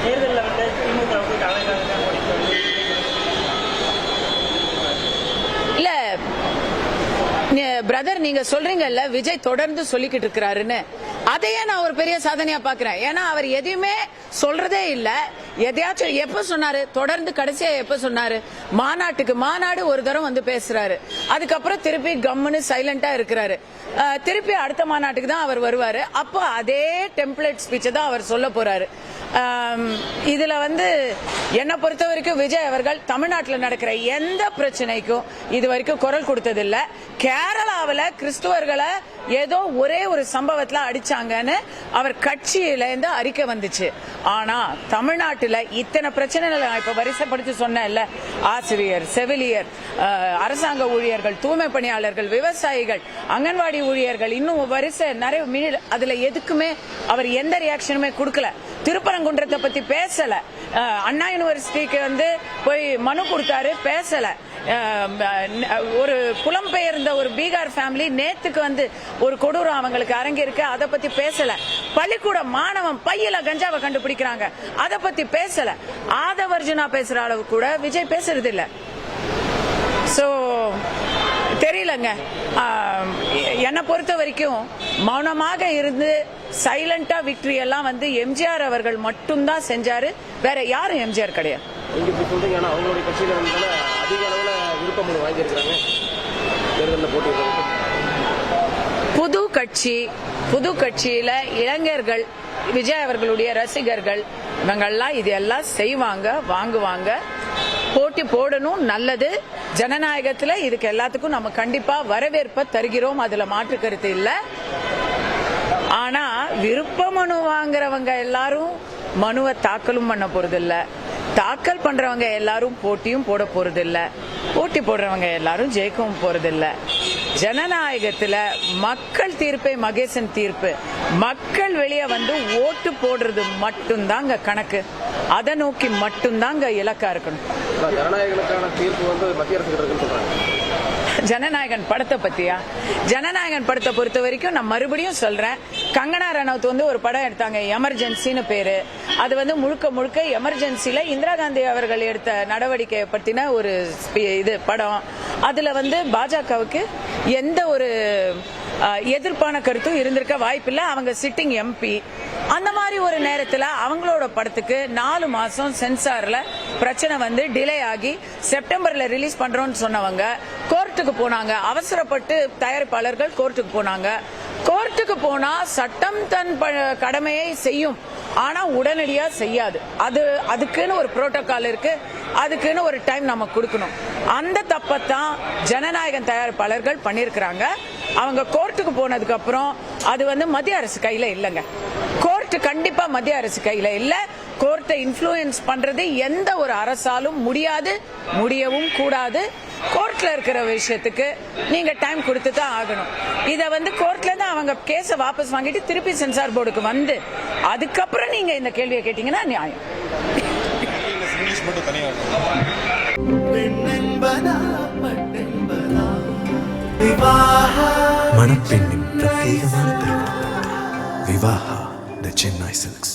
தேர்தலில் வந்து திமுகவுக்கு கலைஞர் இல்ல பிரதர், நீங்க சொல்றீங்கல்ல விஜய் தொடர்ந்து சொல்லிக்கிட்டு இருக்கிறாருன்னு, அதையே நான் ஒரு பெரிய சாதனையா பாக்குறேன். ஏன்னா அவர் எதையுமே சொல்றதே இல்ல. எதையாச்சும் எப்ப சொன்னாரு, தொடர்ந்து கடைசியா எப்ப சொன்னாரு, மாநாடு ஒரு தரம் வந்து பேசுறாரு, அதுக்கப்புறம் திருப்பி கம்முன்னு சைலண்டா இருக்கிறாரு. திருப்பி அடுத்த மாநாட்டுக்கு தான் அவர் வருவாரு. அப்போ அதே டெம்ப்ளேட் ஸ்பீச் தான் அவர் சொல்ல போறாரு. இதுல வந்து என்ன பொறுத்த வரைக்கும் விஜய் அவர்கள் தமிழ்நாட்டில் நடக்கிற எந்த பிரச்சனைக்கும் இது வரைக்கும் குரல் கொடுத்ததில்லை. கேரளாவில் கிறிஸ்துவர்களை ஏதோ ஒரே ஒரு சம்பவத்துல அடிச்சாங்கன்னு அவர் கட்சியில இருந்து அறிக்கை வந்துச்சு. ஆனா தமிழ்நாட்டில் இத்தனை பிரச்சனைகளை இப்ப வரிசைப்படுத்தி சொன்னேன்ல, ஆசிரியர், செவிலியர், அரசாங்க ஊழியர்கள், தூய்மை பணியாளர்கள், விவசாயிகள், அங்கன்வாடி ஊழியர்கள், இன்னும் வரிசை நிறைய, அதுல எதுக்குமே அவர் எந்த ரியாக்ஷனுமே கொடுக்கல. திருப்பரங்குன்றத்தை பத்தி பேசல. அண்ணா யூனிவர்சிட்டிக்கு வந்து போய் மனு கொடுத்தாரு, பேசல. ஒரு புலம்பெயர்ந்த ஒரு பீகார் ஃபேமிலி நேத்துக்கு வந்து ஒரு கொடூரம் அவங்களுக்கு அரங்கிருக்கு, அதை பத்தி பேசல. பள்ளிக்கூட மாணவன் பையில கஞ்சாவை கண்டுபிடிக்கிறாங்க, அதை பத்தி பேசல. ஆதவர்ஜுனா பேசுற அளவு கூட விஜய் பேசுறது இல்ல. சோ தெரியலங்க, என்னை பொறுத்த வரைக்கும் மௌனமாக இருந்து சைலண்டா விக்டரி எல்லாம் வந்து எம்ஜிஆர் அவர்கள் மட்டும்தான் செஞ்சாரு, வேற யாரும் எம்ஜிஆர் கிடையாது. அவங்களுடைய கட்சியில அதிக அளவுல விருப்பம் வாங்கியிருக்காங்க தேர்தலில் போட்டியிடுறாங்க. புது கட்சியில இளைஞர்கள், விஜய் அவர்களுடைய ரசிகர்கள், இவங்கெல்லாம் இதெல்லாம் செய்வாங்க, வாங்குவாங்க. போட்டி போடணும், நல்லது. ஜனநாயகத்துல இதுக்கு எல்லாத்துக்கும் நம்ம கண்டிப்பா வரவேற்ப தருகிறோம், அதுல மாற்று கருத்து இல்ல. ஆனா விருப்ப மனு வாங்குறவங்க எல்லாரும் மனுவை தாக்கலும் பண்ண போறதில்ல, தாக்கல் பண்றவங்க எல்லாரும் போட்டியும் போட போறதில்ல, போட்டி போடுறவங்க எல்லாரும் ஜெயிக்கவும் போறதில்ல. ஜனநாயகத்துல மக்கள் தீர்ப்பே மகேசன் தீர்ப்பு. மக்கள் வெளியே வந்து ஓட்டு போடுறது மட்டும்தாங்க கணக்கு. அதை நோக்கி மட்டும்தாங்க இலக்கா இருக்கணும். ஜனநாயகனுக்கான தீர்ப்பு வந்து மத்திய அரசு இருக்குன்னு சொல்றாங்க. ஜனநாயகன் படத்தை பத்தியா? ஜனநாயகன் படத்தை பொறுத்த வரைக்கும் நான் மறுபடியும் சொல்றேன், கங்கனா ரனௌத் வந்து ஒரு படம் எடுத்தாங்க, எமர்ஜென்சின்னு பேரு. அது வந்து முழுக்க எமர்ஜென்சில இந்திரா காந்தி அவர்கள் எடுத்த நடவடிக்கையை பத்தின ஒரு இது படம். அதுல வந்து பாஜகவுக்கு எந்த ஒரு எதிர்ப்பான கருத்தும் இருந்திருக்க வாய்ப்பில்லை. அவங்க சிட்டிங் எம்பி. அந்த மாதிரி ஒரு நேரத்தில் அவங்களோட படத்துக்கு 4 மாசம் சென்சார்ல பிரச்சனை வந்து டிலே ஆகி செப்டம்பர்ல ரிலீஸ் பண்றோம்னு சொன்னவங்க கோர்ட்டுக்கு போனாங்க. அவசரப்பட்டு தயாரிப்பாளர்கள் கோர்ட்டுக்கு போனாங்க. கோர்ட்டுக்கு போனா சட்டம் தன் கடமையை செய்யும், ஆனா உடனடியா செய்யாது. அதுக்குன்னு ஒரு புரோட்டோகால் இருக்கு, அதுக்குன்னு ஒரு டைம் நம்ம கொடுக்கணும். அந்த தப்பத்தான் ஜனநாயகன் தயாரிப்பாளர்கள் பண்ணிருக்கிறாங்க. அவங்க கோர்ட்டுக்கு போனதுக்கு அப்புறம் அது வந்து மத்திய அரசு கையில இல்லைங்க. கோர்ட் கண்டிப்பா மத்திய அரசு கையில இல்ல. கோர்ட்டை இன்ஃப்ளூயன்ஸ் பண்றது எந்த ஒரு அரசாலும் முடியாது, முடியவும் கூடாது. கோர்ட்ல இருக்கிற விஷயத்துக்கு நீங்க டைம் கொடுத்து தான் ஆகணும். இத வந்து கோர்ட்ல இருந்து அவங்க கேஸ வாபஸ் வாங்கிட்டு திருப்பி சென்சார் போர்டுக்கு வந்து அதுக்கப்புறம் நீங்க இந்த கேள்வியை கேட்டீங்கன்னா நியாயம். மணப்பெண்ணின் பிரத்யேகமான திருமணம் விவாஹா தி சென்னை சில்க்ஸ்.